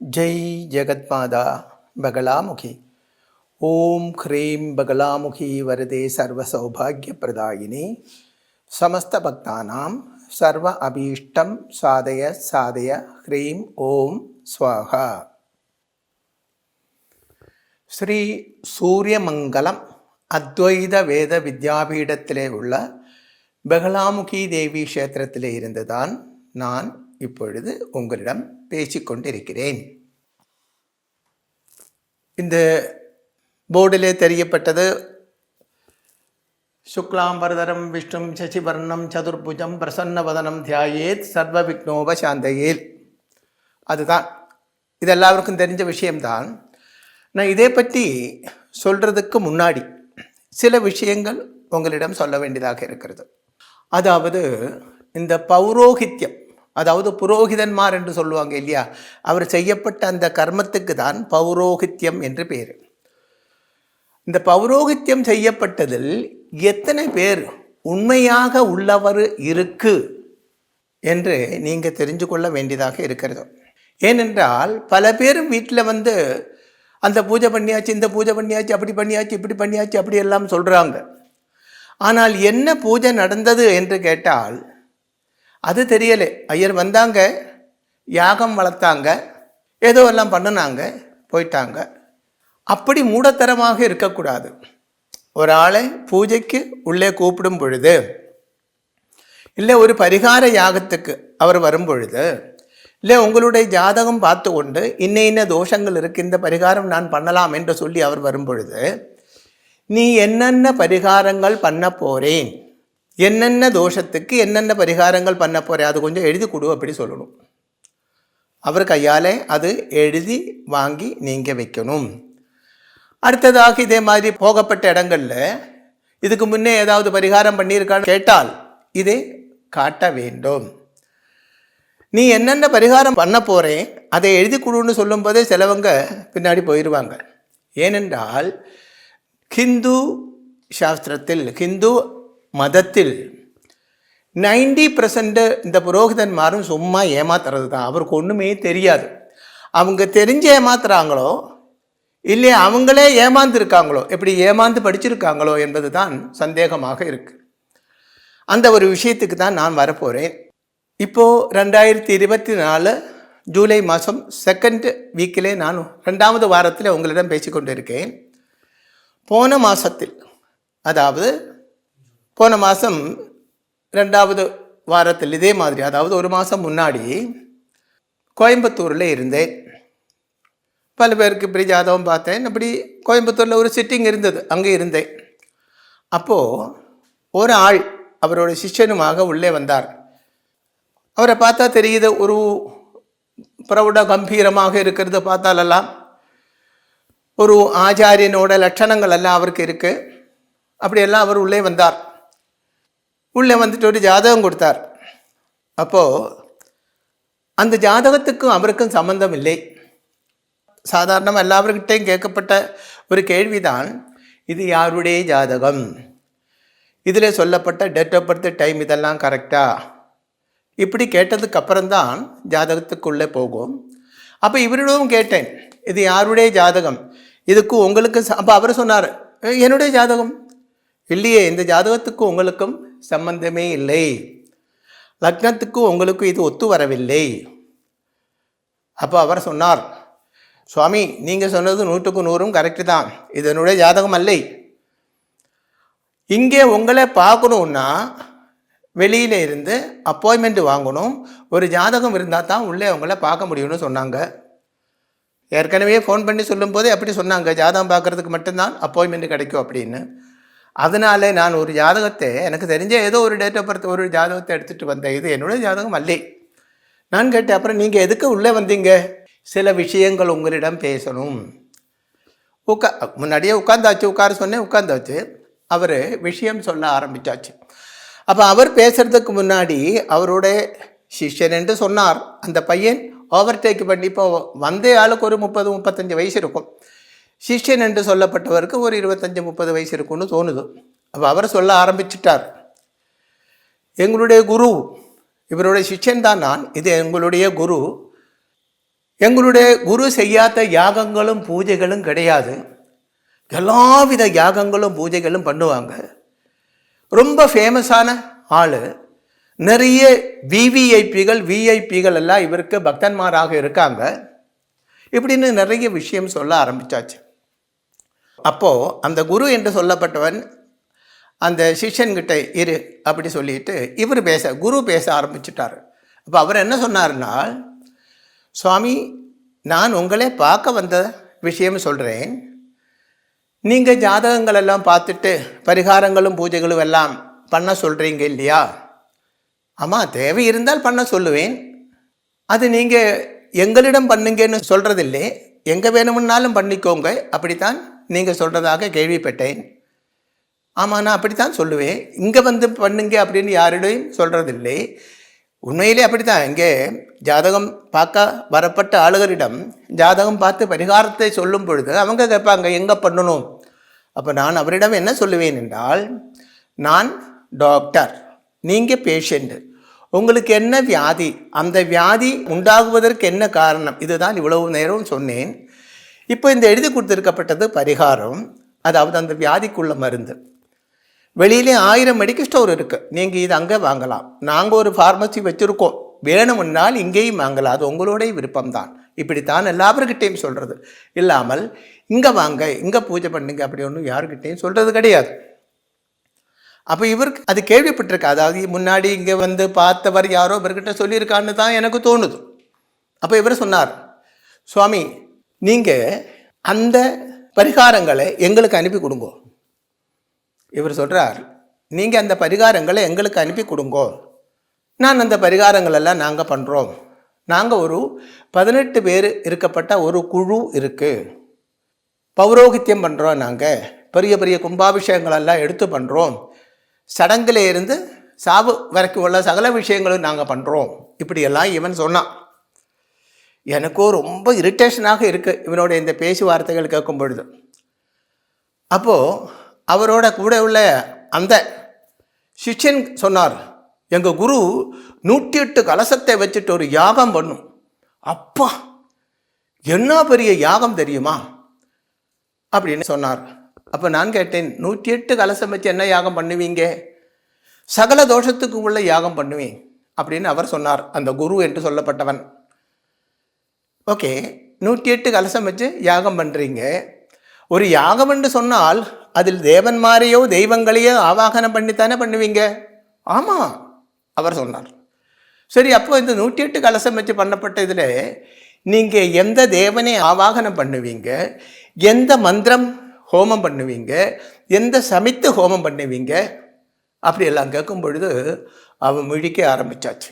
जय जगत्माता बगलामुखी ओम ह्रीं बगलामुखी वरदे सर्वसौभाग्यप्रदायिनी समस्त भक्तानां सर्व अभीष्टं साधय साधय ह्रीं ओम स्वाहा. ஸ்ரீ சூரியமங்கலம் அத்வைத வேத வித்யாபீடத்திலே உள்ள பகலாமுகி தேவி க்ஷேத்திரத்திலே இருந்துதான் நான் இப்பொழுது உங்களிடம் பேசிக்கொண்டிருக்கிறேன். இந்த போர்டிலே தெரியப்பட்டது சுக்லாம்பரதரம் விஷ்ணும் சசிவர்ணம் சதுர்புஜம் பிரசன்னவதனம் தியாயேத் சர்வ விக்னோபசாந்தயேல். அதுதான், இது எல்லாருக்கும் தெரிஞ்ச விஷயம்தான். நான் இதை பற்றி சொல்கிறதுக்கு முன்னாடி சில விஷயங்கள் உங்களிடம் சொல்ல வேண்டியதாக இருக்கிறது. அதாவது இந்த பௌரோகித்யம், அதாவது புரோகிதன்மார் என்று சொல்லுவாங்க இல்லையா, அவர் செய்யப்பட்ட அந்த கர்மத்துக்கு தான் பௌரோகித்யம் என்று பேர். இந்த பௌரோகித்யம் செய்யப்பட்டதில் எத்தனை பேர் உண்மையாக உள்ளவர் இருக்கு என்று நீங்கள் தெரிஞ்சு கொள்ள வேண்டியதாக இருக்கிறது. ஏனென்றால் பல பேரும் வீட்டில் வந்து அந்த பூஜை பண்ணியாச்சு, இந்த பூஜை பண்ணியாச்சு, அப்படி பண்ணியாச்சு, இப்படி பண்ணியாச்சு, அப்படி எல்லாம் சொல்கிறாங்க. ஆனால் என்ன பூஜை நடந்தது என்று கேட்டால் அது தெரியலை. ஐயர் வந்தாங்க, யாகம் வளர்த்தாங்க, ஏதோ எல்லாம் பண்ணினாங்க, போயிட்டாங்க. அப்படி மூடத்தரமாக இருக்கக்கூடாது. ஒரு ஆளை பூஜைக்கு உள்ளே கூப்பிடும் பொழுது, இல்லை ஒரு பரிகார யாகத்துக்கு அவர் வரும் பொழுது, இல்லை உங்களுடைய ஜாதகம் பார்த்து கொண்டு இன்ன தோஷங்கள் இருக்குது, இந்த பரிகாரம் நான் பண்ணலாம் என்று சொல்லி அவர் வரும் பொழுது, நீ என்னென்ன பரிகாரங்கள் பண்ண போகிறேன், என்னென்ன தோஷத்துக்கு என்னென்ன பரிகாரங்கள் பண்ண போகிறேன், அது கொஞ்சம் எழுதி கொடு அப்படி சொல்லணும். அவர் கையால் அது எழுதி வாங்கி நீங்கள் வைக்கணும். அடுத்ததாக இதே மாதிரி போகப்பட்ட இடங்களில் இதுக்கு முன்னே ஏதாவது பரிகாரம் பண்ணியிருக்கான்னு கேட்டால் இதை காட்ட வேண்டும். நீ என்னென்ன பரிகாரம் பண்ண போகிறேன் அதை எழுதி கொடுன்னு சொல்லும்போதே சிலவங்க பின்னாடி போயிடுவாங்க. ஏனென்றால் ஹிந்து சாஸ்திரத்தில், ஹிந்து மதத்தில் 90% இந்த புரோகிதன்மாரும் சும்மா ஏமாத்துறது தான். அவருக்கு ஒன்றுமே தெரியாது. அவங்க தெரிஞ்சு ஏமாத்துறாங்களோ இல்லை அவங்களே ஏமாந்துருக்காங்களோ, எப்படி ஏமாந்து படிச்சிருக்காங்களோ என்பது தான் சந்தேகமாக இருக்குது. அந்த ஒரு விஷயத்துக்கு தான் நான் வரப்போகிறேன். இப்போது 2024 ஜூலை மாதம் 2nd வீக்கிலே நான் 2வது வாரத்தில் உங்களிடம் பேசிக்கொண்டு இருக்கேன். போன மாதத்தில், அதாவது போன மாதம் 2வது வாரத்தில் இதே மாதிரி, அதாவது ஒரு மாதம் முன்னாடி கோயம்புத்தூரில் இருந்தேன். பல பேருக்கு இப்படி ஜாதகம் பார்த்தேன். அப்படி கோயம்புத்தூரில் ஒரு சிட்டிங் இருந்தது, அங்கே இருந்தேன். அப்போது ஒரு ஆள் அவரோட சிஷ்யனுமாக உள்ளே வந்தார். அவரை பார்த்தா தெரியுது, ஒரு பிரௌட கம்பீரமாக இருக்கிறது பார்த்தாலெல்லாம் ஒரு ஆச்சாரியனோட லட்சணங்கள் எல்லாம் அவருக்கு இருக்குது. அப்படியெல்லாம் அவர் உள்ளே வந்தார். உள்ளே வந்துட்டு ஒரு ஜாதகம் கொடுத்தார். அப்போது அந்த ஜாதகத்துக்கும் அவருக்கும் சம்பந்தம் இல்லை. சாதாரணமாக எல்லாருக்கிட்டையும் கேட்கப்பட்ட ஒரு கேள்விதான், இது யாருடைய ஜாதகம், இதில் சொல்லப்பட்ட டேட் ஆஃப் பர்த், டைம் இதெல்லாம் கரெக்டா, இப்படி கேட்டதுக்கு அப்புறம்தான் ஜாதகத்துக்குள்ளே போகும். அப்போ இவரிடமும் கேட்டேன், இது யாருடைய ஜாதகம், இதுக்கு உங்களுக்கு அப்போ அவர் சொன்னார், என்னுடைய ஜாதகம் இல்லையே, இந்த ஜாதகத்துக்கும் உங்களுக்கும் சம்பந்தமே இல்லை, லக்னத்துக்கும் உங்களுக்கும் இது ஒத்து வரவில்லை. அப்போ அவர் சொன்னார், சுவாமி நீங்கள் சொன்னது 100க்கு 100 கரெக்டு தான், இது என்னுடைய ஜாதகம் அல்ல. இங்கே உங்களை பார்க்கணுன்னா வெளியில் இருந்து அப்பாயின்மெண்ட் வாங்கணும், ஒரு ஜாதகம் இருந்தால் தான் உள்ளே அவங்கள பார்க்க முடியும்னு சொன்னாங்க. ஏற்கனவே ஃபோன் பண்ணி சொல்லும்போதே அப்படி சொன்னாங்க, ஜாதகம் பார்க்குறதுக்கு மட்டும்தான் அப்பாயின்மெண்ட் கிடைக்கும் அப்படின்னு. அதனால நான் ஒரு ஜாதகத்தை, எனக்கு தெரிஞ்ச ஏதோ ஒரு டேட் ஆஃப் பர்த் ஒரு ஜாதகத்தை எடுத்துகிட்டு வந்தேன், இது என்னுடைய ஜாதகம் அல்லே. நான் கேட்டேன், அப்புறம் நீங்கள் எதுக்கு உள்ளே வந்தீங்க, சில விஷயங்கள் உங்களிடம் பேசணும். முன்னாடியே உட்காந்தாச்சு, உட்கார சொன்னேன், உட்காந்தாச்சு. அவர் விஷயம் சொல்ல ஆரம்பித்தாச்சு. அப்போ அவர் பேசுகிறதுக்கு முன்னாடி அவரோட சிஷ்யன் என்று சொன்னார். அந்த பையன் ஓவர்டேக் பண்ணி, இப்போ வந்த ஆளுக்கு ஒரு 30-35 வயசு இருக்கும், சிஷ்யன் என்று சொல்லப்பட்டவருக்கு ஒரு 25-30 வயசு இருக்கும்னு தோணுது. அப்போ அவர் சொல்ல ஆரம்பிச்சிட்டார், எங்களுடைய குரு, இவருடைய சிஷ்யன் தான் நான், இது எங்களுடைய குரு, எங்களுடைய குரு செய்யாத யாகங்களும் பூஜைகளும் கிடையாது. எல்லாவித யாகங்களும் பூஜைகளும் பண்ணுவாங்க. ரொம்ப ஃபேமஸான ஆள். நிறைய விஐபிகள் எல்லாம் இவருக்கு பக்தன்மாராக இருக்காங்க. இப்படின்னு நிறைய விஷயம் சொல்ல ஆரம்பித்தாச்சு. அப்போது அந்த குரு என்று சொல்லப்பட்டவன் அந்த சிஷ்யன்கிட்ட இரு அப்படி சொல்லிட்டு குரு பேச ஆரம்பிச்சுட்டார். அப்போ அவர் என்ன சொன்னார்னா, சுவாமி, நான் உங்களே பார்க்க வந்த விஷயம் சொல்கிறேன். நீங்கள் ஜாதகங்கள் எல்லாம் பார்த்துட்டு பரிகாரங்களும் பூஜைகளும் எல்லாம் பண்ண சொல்கிறீங்க இல்லையா? ஆமாம், தேவை இருந்தால் பண்ண சொல்லுவேன். அது நீங்கள் எங்களிடம் பண்ணுங்கன்னு சொல்கிறதில்லை, எங்கே வேணுமுன்னாலும் பண்ணிக்கோங்க அப்படித்தான் நீங்கள் சொல்கிறதாக கேள்விப்பட்டேன். ஆமாம், நான் அப்படித்தான் சொல்லுவேன். இங்கே வந்து பண்ணுங்க அப்படின்னு யாரிடையும் சொல்கிறதில்லை. உண்மையிலே அப்படித்தான். இங்கே ஜாதகம் பார்க்க வரப்பட்ட ஆளுகளிடம் ஜாதகம் பார்த்து பரிகாரத்தை சொல்லும் பொழுது அவங்க கேட்பாங்க எங்கே பண்ணணும். அப்போ நான் அவரிடம் என்ன சொல்லுவேன் என்றால், நான் டாக்டர், நீங்கள் பேஷண்ட்டு, உங்களுக்கு என்ன வியாதி, அந்த வியாதி உண்டாகுவதற்கு என்ன காரணம், இதுதான் இவ்வளவு நேரம் சொன்னேன். இப்போ இந்த எழுதி கொடுத்துருக்கப்பட்டது பரிகாரம், அதாவது அந்த வியாதிக்குள்ள மருந்து. வெளியிலே 1000 மெடிக்கல் ஸ்டோர் இருக்குது, நீங்கள் இது அங்கே வாங்கலாம். நாங்கள் ஒரு ஃபார்மசி வச்சுருக்கோம், வேணும்னால் இங்கேயும் வாங்கலாம், அது உங்களுடைய விருப்பம்தான். இப்படித்தான் எல்லாருக்கிட்டையும் சொல்கிறது இல்லாமல் இங்கே வாங்க இங்கே பூஜை பண்ணுங்க அப்படி ஒன்றும் யாருக்கிட்டையும் சொல்கிறது கிடையாது. அப்போ இவருக்கு அது கேள்விப்பட்டிருக்கு, அதாவது முன்னாடி இங்கே வந்து பார்த்தவர் யாரோ இவர்கிட்ட சொல்லியிருக்கான்னு தான் எனக்கு தோணுது. அப்போ இவர் சொன்னார், சுவாமி, நீங்கள் அந்த பரிகாரங்களை எங்களுக்கு அனுப்பி கொடுங்கோ. இவர் சொல்கிறார், நீங்கள் அந்த பரிகாரங்களை எங்களுக்கு அனுப்பி கொடுங்கோ, நான் அந்த பரிகாரங்களெல்லாம் நாங்கள் பண்ணுறோம். நாங்கள் ஒரு 18 பேர் இருக்கப்பட்ட ஒரு குழு இருக்குது, பௌரோகித்தியம் பண்ணுறோம். நாங்கள் பெரிய பெரிய கும்பாபிஷேகங்களெல்லாம் எடுத்து பண்ணுறோம். சடங்கில் இருந்து சாவு வரைக்கும் உள்ள சகல விஷயங்களும் நாங்கள் பண்ணுறோம். இப்படியெல்லாம் இவன் சொன்னான். எனக்கும் ரொம்ப இரிட்டேஷனாக இருக்குது இவனோட இந்த பேச்சுவார்த்தைகள் கேட்கும் பொழுது. அப்போது அவரோட கூட உள்ள அந்த சிஷ்யன் சொன்னார், எங்கள் குரு 108 கலசத்தை வச்சுட்டு ஒரு யாகம் பண்ணும். அப்பா, என்ன பெரிய யாகம் தெரியுமா அப்படின்னு சொன்னார். அப்போ நான் கேட்டேன், 108 கலசம் வச்சு என்ன யாகம் பண்ணுவீங்க? சகல தோஷத்துக்கு உள்ள யாகம் பண்ணுவேன் அப்படின்னு அவர் சொன்னார், அந்த குரு என்று சொல்லப்பட்டவன். ஓகே, 108 கலசம் வச்சு யாகம் பண்ணுறீங்க. ஒரு யாகம் என்று சொன்னால் அதில் தேவன்மாரையோ தெய்வங்களையோ ஆவாகனம் பண்ணித்தானே பண்ணுவீங்க? ஆமாம், அவர் சொன்னார். சரி, அப்போ இந்த 108 கலசம் வச்சு பண்ணப்பட்ட இதில் நீங்கள் எந்த தேவனை ஆவாகனம் பண்ணுவீங்க, எந்த மந்திரம் ஹோமம் பண்ணுவீங்க, எந்த சமித்து ஹோமம் பண்ணுவீங்க அப்படியெல்லாம் கேட்கும் பொழுது அவன் முழிக்க ஆரம்பித்தாச்சு.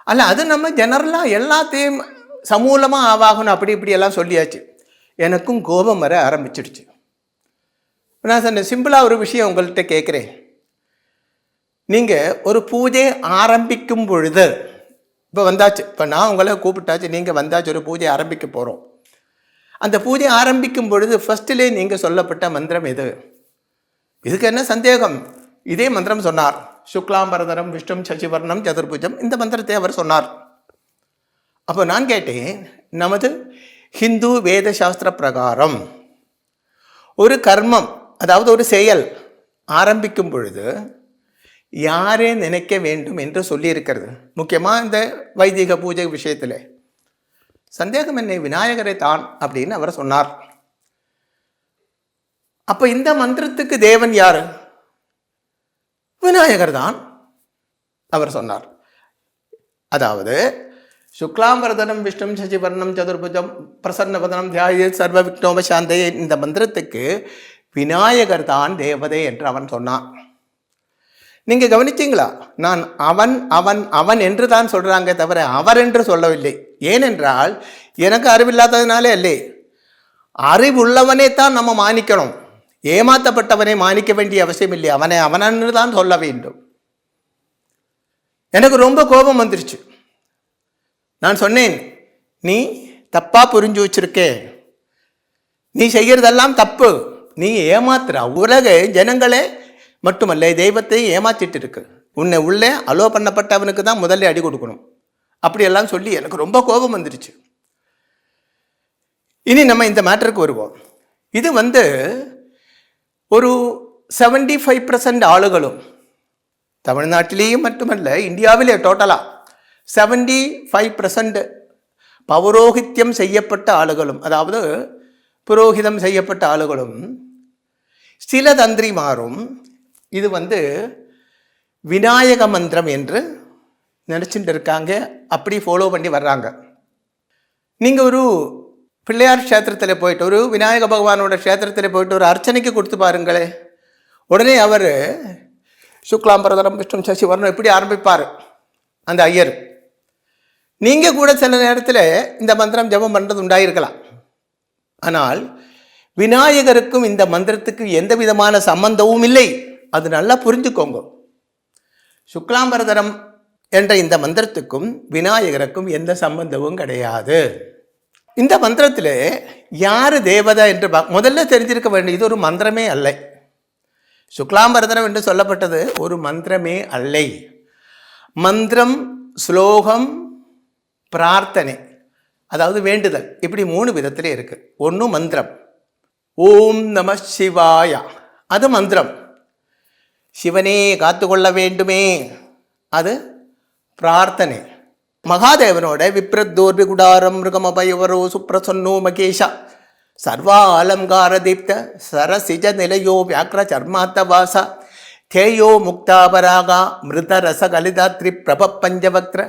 அல்ல, அது நம்ம ஜெனரலாக எல்லாத்தையும் சமூலமாக ஆவாகணும் அப்படி இப்படியெல்லாம் சொல்லியாச்சு. எனக்கும் கோபம் வர ஆரம்பிச்சிடுச்சு. நான் சொன்ன சிம்பிளாக ஒரு விஷயம் உங்கள்கிட்ட கேட்குறேன். நீங்கள் ஒரு பூஜை ஆரம்பிக்கும் பொழுது, இப்போ வந்தாச்சு, இப்போ நான் உங்களை கூப்பிட்டாச்சு, நீங்கள் வந்தாச்சு, ஒரு பூஜை ஆரம்பிக்க போகிறோம். அந்த பூஜை ஆரம்பிக்கும் பொழுது ஃபஸ்ட்டிலே நீங்கள் சொல்லப்பட்ட மந்திரம் எது? இதுக்கு என்ன சந்தேகம்? இதே மந்திரம் சொன்னார், சுக்லாம்பரதரம் விஷ்ணும் சசிவர்ணம் சதுர்புஜம், இந்த மந்திரத்தை அவர் சொன்னார். அப்போ நான் கேட்டேன், நமது ஹிந்து வேத சாஸ்திர பிரகாரம் ஒரு கர்மம், அதாவது ஒரு செயல் ஆரம்பிக்கும் பொழுது யாரே நினைக்க வேண்டும் என்று சொல்லியிருக்கிறது. முக்கியமாக இந்த வைதிக பூஜை விஷயத்தில் சந்தேகம் என்னை விநாயகரை தான் அப்படின்னு அவர் சொன்னார். அப்போ இந்த மந்திரத்துக்கு தேவன் யார்? விநாயகர் தான் அவர் சொன்னார். அதாவது சுக்லாம்பரதனம் விஷ்ணும் சசிவர்ணம் சதுர்புஜம் பிரசன்னவதனம் தியாயேத் சர்வ விக்னோப சாந்தையே, இந்த மந்திரத்துக்கு விநாயகர் தான் தேவதை என்று அவன் சொன்னான். நீங்கள் கவனிச்சிங்களா? நான் அவன் அவன் அவன் என்று தான் சொல்கிறாங்க தவிர அவர் என்று சொல்லவில்லை. ஏனென்றால் எனக்கு அறிவில்லாததுனாலே இல்லை, அறிவுள்ளவனே தான் நம்ம மானிக்கணும். ஏமாற்றப்பட்டவனை மானிக்க வேண்டிய அவசியம் இல்லை, அவனை அவனன்னு தான் சொல்ல வேண்டும். எனக்கு ரொம்ப கோபம் வந்துருச்சு. நான் சொன்னேன், நீ தப்பாக புரிஞ்சு வச்சிருக்கே, நீ செய்கிறதெல்லாம் தப்பு, நீ ஏமாத்துற உலக ஜனங்களே மட்டுமல்ல தெய்வத்தை ஏமாத்திட்டு இருக்கு. உன்னை உள்ளே அலோ பண்ணப்பட்டவனுக்கு தான் முதல்ல அடி கொடுக்கணும் அப்படியெல்லாம் சொல்லி எனக்கு ரொம்ப கோபம் வந்துருச்சு. இனி நம்ம இந்த மேட்டருக்கு வருவோம். இது ஒரு 75% ஆளுகளும் தமிழ்நாட்டிலேயும் மட்டுமல்ல, இந்தியாவிலே டோட்டலாக 75% பௌரோகித்யம் செய்யப்பட்ட ஆளுகளும், அதாவது புரோகிதம் செய்யப்பட்ட ஆளுகளும் சில தந்திரிமாரும் இது விநாயக மந்திரம் என்று நினச்சிட்டு இருக்காங்க. அப்படி ஃபாலோ பண்ணி வர்றாங்க. நீங்கள் ஒரு பிள்ளையார் க்ஷேத்திரத்தில் போயிட்டு, ஒரு விநாயக பகவானோட க்ஷேத்திரத்தில் போயிட்டு ஒரு அர்ச்சனைக்கு கொடுத்து பாருங்களே, உடனே அவர் சுக்லாம்பரதரம் விஷ்ணு சசிவர்ணம் இப்படி ஆரம்பிப்பார் அந்த ஐயர். நீங்கள் கூட சில நேரத்தில் இந்த மந்திரம் ஜபம் பண்ணுறது உண்டாயிருக்கலாம். ஆனால் விநாயகருக்கும் இந்த மந்திரத்துக்கு எந்த விதமான சம்பந்தமும் இல்லை. அது நல்லா புரிஞ்சுக்கோங்க. சுக்லாம்பரதரம் என்ற இந்த மந்திரத்துக்கும் விநாயகருக்கும் எந்த சம்பந்தமும் கிடையாது. இந்த மந்திரத்தில் யார் தேவதை என்று முதல்ல தெரிஞ்சிருக்க வேண்டிய, இது ஒரு மந்திரமே அல்ல. சுக்லாம்பரதரம் என்று சொல்லப்பட்டது ஒரு மந்திரமே அல்லை. மந்திரம், ஸ்லோகம், பிரார்த்தனை, அதாவது வேண்டுதல், இப்படி 3 விதத்திலே இருக்கு. ஒன்று மந்திரம், ஓம் நம சிவாய, அது மந்திரம். சிவனே காத்துக்கொள்ள வேண்டுமே, அது பிரார்த்தனை. மகாதேவனோட விப்ரத்தோர் விகுடாரம் மிருகமபயவரோ சுப்ரசன்னோ மகேஷா சர்வா அலங்கார தீப்த சரசிஜ நிலையோ வியாக்ர சர்மாத்த வாசா தேயோ முக்தாபராகா மிருத ரச கலிதாத்ரி பிரப பஞ்சவக்ர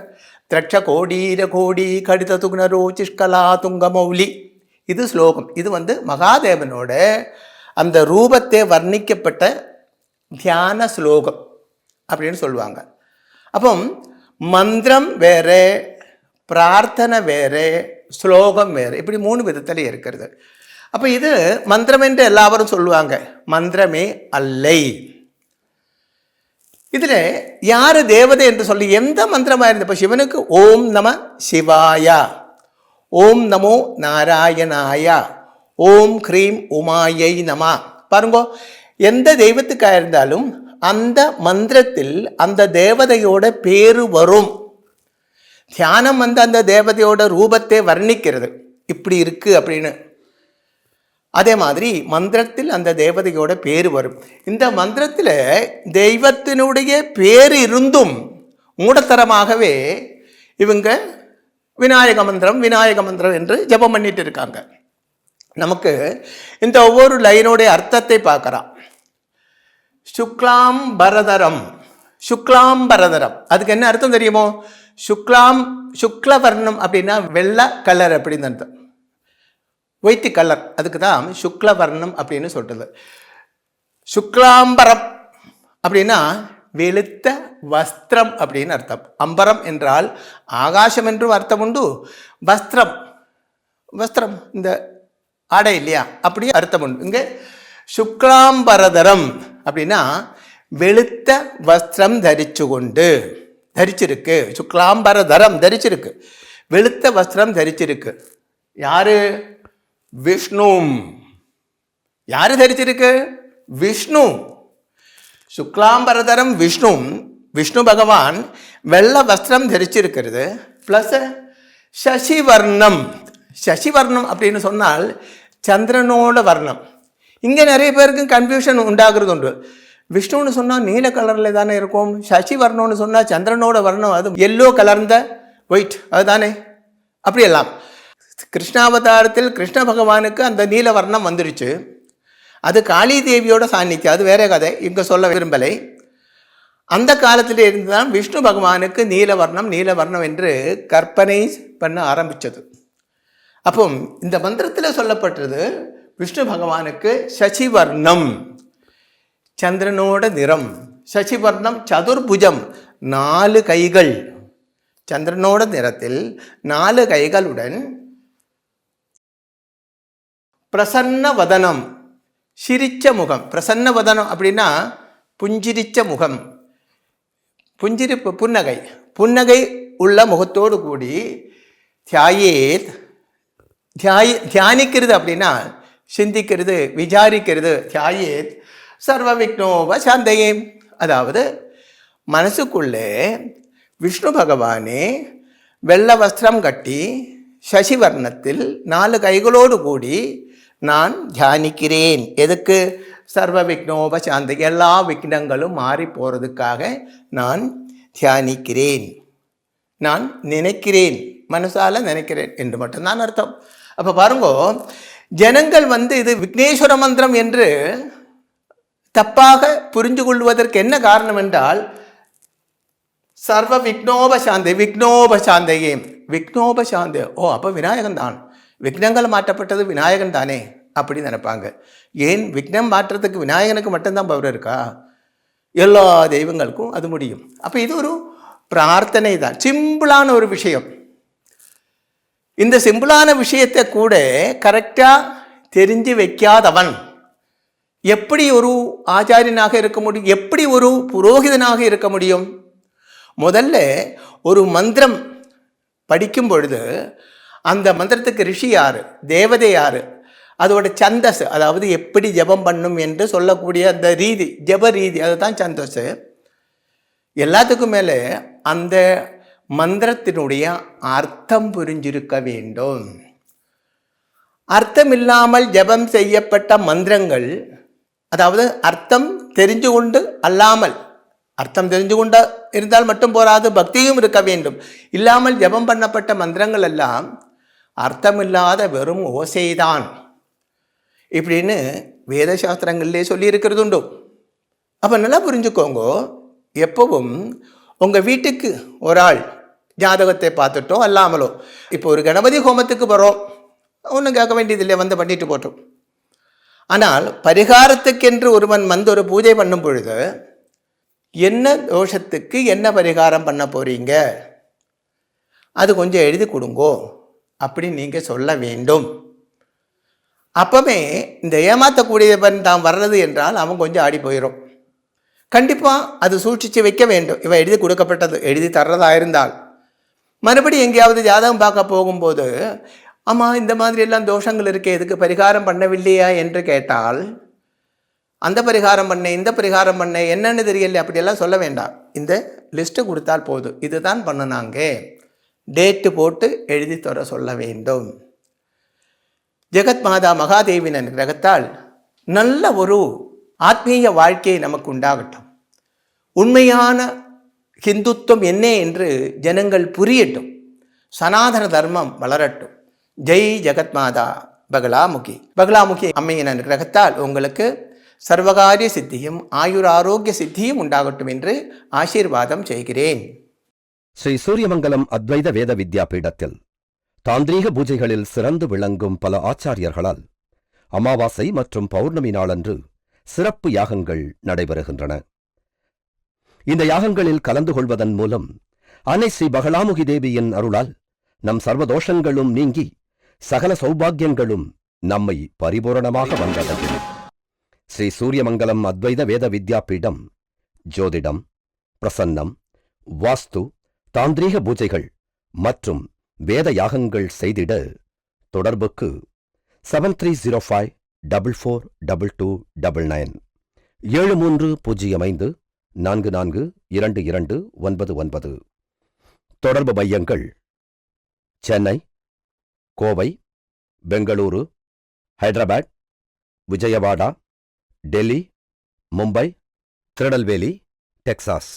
திரட்ச கோடீர கோடி கடித துகுணரோ சிஷ்கலா துங்கமௌலி. இது ஸ்லோகம். இது மகாதேவனோட அந்த ரூபத்தை வர்ணிக்கப்பட்ட தியான ஸ்லோகம் அப்படின்னு சொல்லுவாங்க. அப்போ மந்திரம் வேறு, பிரார்த்தனை வேறு, ஸ்லோகம் வேறு, இப்படி 3 விதத்தில் இருக்கிறது. அப்போ இது மந்திரம் என்று எல்லாரும் சொல்லுவாங்க, மந்திரமே அல்லை. இதில் யார் தேவதை என்று சொல்லி எந்த மந்திரமாக இருந்த, இப்போ சிவனுக்கு ஓம் நம சிவாயா, ஓம் நமோ நாராயணாயா, ஓம் க்ரீம் உமாயை நம. பாருங்கோ, எந்த தெய்வத்துக்காக இருந்தாலும் அந்த மந்திரத்தில் அந்த தேவதையோட பேரு வரும். தியானம் அந்த தேவதையோட ரூபத்தை வர்ணிக்கிறது, இப்படி இருக்கு அப்படின்னு. அதே மாதிரி மந்திரத்தில் அந்த தேவதையோட பேரு வரும். இந்த மந்திரத்தில் தெய்வத்தினுடைய பேர் இருந்தும் மூடத்தரமாகவே இவங்க விநாயக மந்திரம் என்று ஜபம் பண்ணிட்டு இருக்காங்க. நமக்கு இந்த ஒவ்வொரு லைனோடைய அர்த்தத்தை பார்க்கலாம். சுக்லாம்பரதரம், அதுக்கு என்ன அர்த்தம் தெரியுமோ? சுக்லவர்ணம் அப்படின்னா வெள்ளை கலர் அப்படின்னு அர்த்தம். ஒயிட் கலர், அதுக்கு தான் சுக்லவர்ணம் அப்படின்னு சொல்றது. சுக்லாம்பரம் அப்படின்னா வெளுத்த வஸ்திரம் அப்படின்னு அர்த்தம். அம்பரம் என்றால் ஆகாசம் என்றும் அர்த்தம் உண்டு. வஸ்திரம் இந்த ஆடை இல்லையா, அப்படியே அர்த்தம் உண்டு. இங்கே சுக்லாம்பரதரம் அப்படின்னா வெளுத்த வஸ்திரம் தரிச்சிருக்கு. சுக்லாம்பரதரம் தரிச்சிருக்கு, வெளுத்த வஸ்திரம் தரிச்சிருக்கு. யாரு? விஷ்ணு. யாரு தரிச்சிருக்கு? விஷ்ணு. சுக்லாம்பரதரம் விஷ்ணு பகவான் வெள்ளை வஸ்திரம் தரிச்சிருக்கிறது. ப்ளஸ் சசிவர்ணம் அப்படின்னு சொன்னால் சந்திரனோட வர்ணம். இங்கே நிறைய பேருக்கு கன்ஃபியூஷன் உண்டாகிறது உண்டு. விஷ்ணுன்னு சொன்னால் நீல கலரில் தானே இருக்கும், சசிவர்ணம்னு சொன்னால் சந்திரனோட வர்ணம் அது எல்லோ கலர்ந்த ஒயிட் அதுதானே, அப்படியெல்லாம். கிருஷ்ணாவதாரத்தில் கிருஷ்ண பகவானுக்கு அந்த நீல வர்ணம் வந்துருச்சு. அது காளி தேவியோட சாநித்தியம், அது வேற கதை, இங்கே சொல்ல விரும்பலை. அந்த காலத்தில் இருந்து தான் விஷ்ணு பகவானுக்கு நீலவர்ணம் என்று கற்பனை பண்ண ஆரம்பித்தது. அப்போ இந்த மந்திரத்தில் சொல்லப்பட்டது விஷ்ணு பகவானுக்கு சசிவர்ணம், சந்திரனோட நிறம். சசிவர்ணம் சதுர்புஜம், 4 கைகள், சந்திரனோட நிறத்தில் 4 கைகளுடன். பிரசன்ன வதனம், சிரிச்ச முகம். பிரசன்ன வதனம் அப்படின்னா புஞ்சிரிச்ச முகம், புஞ்சிரிப்பு, புன்னகை உள்ள முகத்தோடு கூடி. தியானிக்கிறது அப்படின்னா சிந்திக்கிறது, விசாரிக்கிறது. தியாயேத் சர்வ விக்னோப சாந்தையே, அதாவது மனசுக்குள்ளே விஷ்ணு பகவானே வெள்ளை வஸ்திரம் கட்டி சசிவர்ணத்தில் 4 கைகளோடு கூடி நான் தியானிக்கிறேன். எதுக்கு? சர்வ விக்னோபசாந்தி, எல்லா விக்னங்களும் மாறி போகிறதுக்காக நான் தியானிக்கிறேன், நான் நினைக்கிறேன், மனசால நினைக்கிறேன் என்று மட்டும்தான் அர்த்தம். அப்போ பாருங்கோ, ஜனங்கள் இது விக்னேஸ்வர மந்திரம் என்று தப்பாக புரிஞ்சு கொள்வதற்கு என்ன காரணம் என்றால், சர்வ விக்னோபசாந்தி, விக்னோபசாந்தையே, விக்னோபசாந்தி, ஓ அப்போ விநாயகன் தான், விக்னங்கள் மாற்றப்பட்டது விநாயகன் தானே அப்படி நினைப்பாங்க. ஏன் விக்னம் மாற்றத்துக்கு விநாயகனுக்கு மட்டும்தான் பவர் இருக்கா? எல்லா தெய்வங்களுக்கும் அது முடியும். அப்போ இது ஒரு பிரார்த்தனை தான், சிம்பிளான ஒரு விஷயம். இந்த சிம்பிளான விஷயத்தை கூட கரெக்டாக தெரிஞ்சு வைக்காதவன் எப்படி ஒரு ஆச்சாரியனாக இருக்க முடியும்? எப்படி ஒரு புரோகிதனாக இருக்க முடியும்? முதல்ல ஒரு மந்திரம் படிக்கும் பொழுது அந்த மந்திரத்துக்கு ரிஷி யார், தேவதை யார், அதோட சந்தஸ், அதாவது எப்படி ஜபம் பண்ணும் என்று சொல்லக்கூடிய அந்த ரீதி, ஜப ரீதி, அதுதான் சந்தஸ். எல்லாத்துக்கும் மேலே அந்த மந்திரத்தினுடைய அர்த்தம் புரிஞ்சிருக்க வேண்டும். அர்த்தம் இல்லாமல் ஜபம் செய்யப்பட்ட மந்திரங்கள், அதாவது அர்த்தம் தெரிஞ்சு கொண்டு அல்லாமல், அர்த்தம் தெரிஞ்சு கொண்டு இருந்தால் மட்டும் போராது, பக்தியும் இருக்க வேண்டும். இல்லாமல் ஜபம் பண்ணப்பட்ட மந்திரங்கள் எல்லாம் அர்த்தமில்லாத வெறும் ஓசைதான் இப்படின்னு வேத சாஸ்திரங்கள்லேயே சொல்லியிருக்கிறது உண்டு. அப்போ நல்லா புரிஞ்சுக்கோங்க, எப்பவும் உங்கள் வீட்டுக்கு ஒரு ஆள் ஜாதகத்தை பார்த்துட்டோ அல்லாமலோ, இப்போ ஒரு கணபதி ஹோமத்துக்கு வரோம், ஒன்றும் கேட்க வேண்டியதில்லை, பண்ணிட்டு போட்டோம். ஆனால் பரிகாரத்துக்கென்று ஒருவன் ஒரு பூஜை பண்ணும் பொழுது என்ன தோஷத்துக்கு என்ன பரிகாரம் பண்ண போகிறீங்க, அது கொஞ்சம் எழுதி கொடுங்கோ அப்படி நீங்கள் சொல்ல வேண்டும். அப்போவே இந்த ஏமாற்றக்கூடியவன் தான் வர்றது என்றால் அவன் கொஞ்சம் ஆடி போயிடும். கண்டிப்பாக அது சூழ்ச்சிச்சு வைக்க வேண்டும். இவன் எழுதி கொடுக்கப்பட்டது எழுதி தர்றதாக இருந்தால் மறுபடியும் எங்கேயாவது ஜாதகம் பார்க்க போகும்போது, ஆமாம் இந்த மாதிரி எல்லாம் தோஷங்கள் இருக்கே, இதுக்கு பரிகாரம் பண்ணவில்லையா என்று கேட்டால், அந்த பரிகாரம் பண்ணேன், இந்த பரிகாரம் பண்ணேன், என்னன்னு தெரியல அப்படியெல்லாம் சொல்ல வேண்டாம். இந்த லிஸ்ட்டு கொடுத்தால் போதும், இதுதான் பண்ணுனாங்க, டேட்டு போட்டு எழுதி தர சொல்ல வேண்டும். ஜெகத் மாதா மகாதேவின் கிரகத்தால் நல்ல ஒரு ஆத்மீய வாழ்க்கையை நமக்கு உண்டாகட்டும். உண்மையான ஹிந்துத்துவம் என்ன என்று ஜனங்கள் புரியட்டும். சனாதன தர்மம் வளரட்டும். ஜெய் ஜெகத் மாதா பகலாமுகி. பகலாமுகி அம்மையின் கிரகத்தால் உங்களுக்கு சர்வகாரிய சித்தியும் ஆயுர் ஆரோக்கிய சித்தியும் உண்டாகட்டும் என்று ஆசீர்வாதம் செய்கிறேன். ஸ்ரீ சூரியமங்கலம் அத்வைத வேத வித்யாபீடத்தில் தாந்திரீக பூஜைகளில் சிறந்து விளங்கும் பல ஆச்சாரியர்களால் அமாவாசை மற்றும் பௌர்ணமி நாளன்று சிறப்பு யாகங்கள் நடைபெறுகின்றன. இந்த யாகங்களில் கலந்து கொள்வதன் மூலம் அன்னை ஸ்ரீ பகலாமுகி தேவியின் அருளால் நம் சர்வதோஷங்களும் நீங்கி சகல சௌபாகியங்களும் நம்மை பரிபூரணமாக வந்தடையும். ஸ்ரீ சூரியமங்கலம் அத்வைத வேத வித்யாபீடம் ஜோதிடம், பிரசன்னம், வாஸ்து, தாந்திரீக பூஜைகள் மற்றும் வேத யாகங்கள் செய்திட தொடர்புக்கு 7305442299 7305442299. தொடர்பு மையங்கள் சென்னை, கோவை, பெங்களூரு, ஹைதராபாத், விஜயவாடா, டெல்லி, மும்பை, திருநெல்வேலி, டெக்சாஸ்.